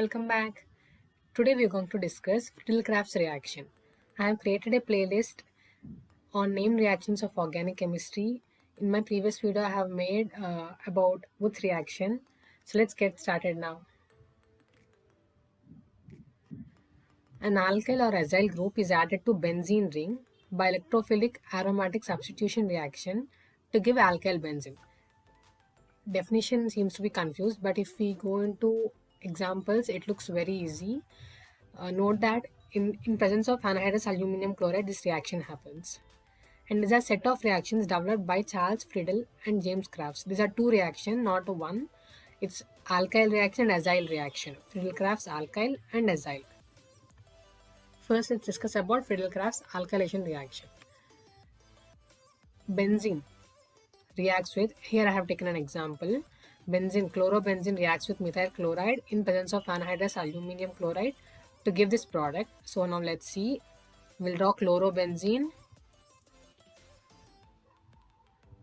welcome back. Today we are going to discuss Friedel-Crafts reaction. I have created a playlist on named reactions of organic chemistry. In my previous video I have made about Woods reaction. So let's get started now. An alkyl or acyl group is added to benzene ring by electrophilic aromatic substitution reaction to give alkyl benzene. Definition seems to be confused, but if we go into examples it looks very easy. Note that in presence of anhydrous aluminum chloride this reaction happens, and these are set of reactions developed by Charles Friedel and James Crafts. These are two reactions, not one. It's alkyl reaction and acyl reaction. Friedel-Crafts alkyl and acyl. First let's discuss about Friedel-Crafts alkylation reaction. Benzene reacts with, here I have taken an example, benzene, chlorobenzene reacts with methyl chloride in presence of anhydrous aluminum chloride to give this product. So now let's see, we'll draw chlorobenzene.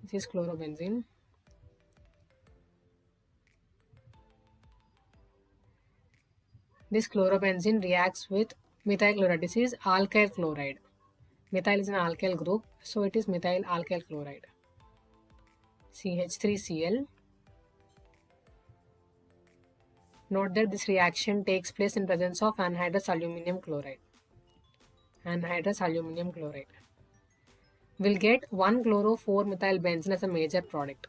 This is chlorobenzene. This chlorobenzene reacts with methyl chloride. This is alkyl chloride. Methyl is an alkyl group, so it is methyl alkyl chloride. CH3Cl. Note that this reaction takes place in presence of anhydrous aluminum chloride. Anhydrous aluminum chloride. We'll get 1-chloro-4-methyl-benzene as a major product.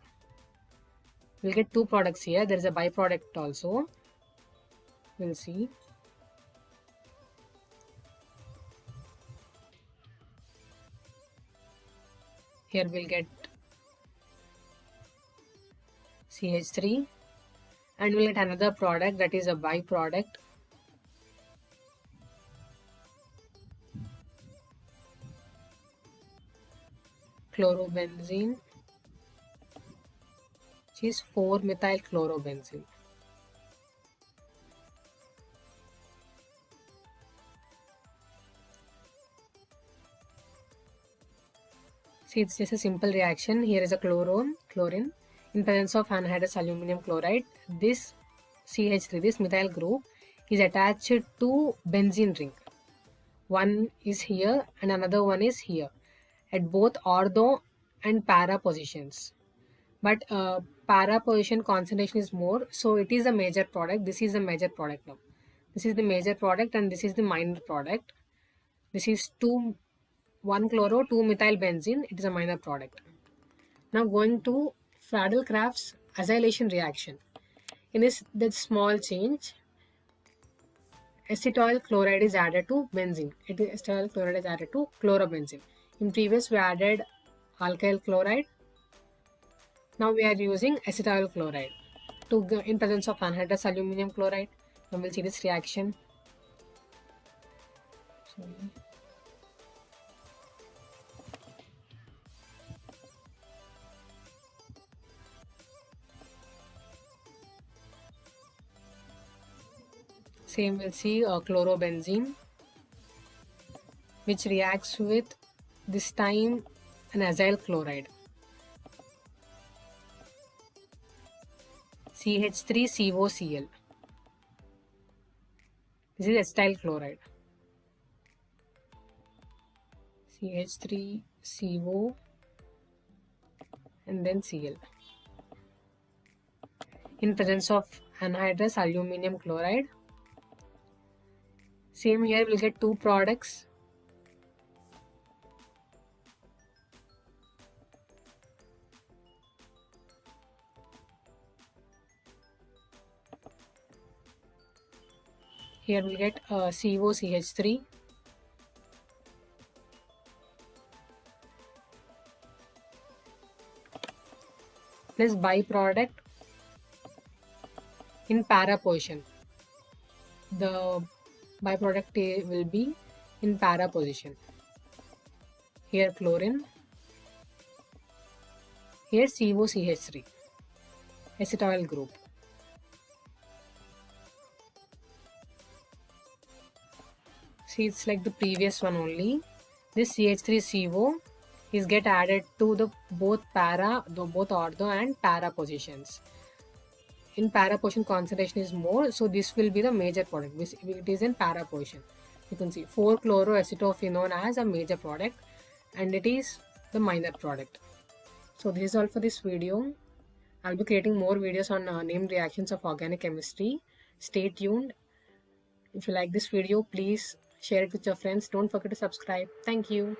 We'll get two products here. There is a byproduct also. We'll see. Here we'll get CH3 and we'll get another product that is a byproduct. Chlorobenzene, which is 4-methyl-chlorobenzene. See, it's just a simple reaction. Here is a chlorine. In presence of anhydrous aluminum chloride, this CH3, this methyl group, is attached to benzene ring. One is here and another one is here at both ortho and para positions. But para position concentration is more, so it is a major product. This is a major product now. This is the major product and this is the minor product. This is 1-chloro-2-methyl-benzene. It is a minor product. Now going to Friedel-Crafts acylation reaction. In this small change, acetyl chloride is added to benzene. Acetyl chloride is added to chlorobenzene. In previous we added alkyl chloride. Now we are using acetyl chloride in presence of anhydrous aluminum chloride. Now we'll see this reaction. Same we'll see chlorobenzene, which reacts with this time an acyl chloride. CH3COCl. This is acetyl chloride. CH3CO and then Cl. In presence of anhydrous aluminum chloride. Same here, we'll get two products. Here we'll get COCH3 plus byproduct in para position. The byproduct will be in para position. Here chlorine, here COCH3, acetyl group. See, it's like the previous one only. This CH3CO is get added to the both ortho and para positions. in para portion concentration is more, so this will be the major product. It is in para portion. You can see 4-chloroacetophenone as a major product, and it is the minor product. So this is all for this video. I'll be creating more videos on named reactions of organic chemistry. Stay tuned. If you like this video, please share it with your friends. Don't forget to subscribe. Thank you.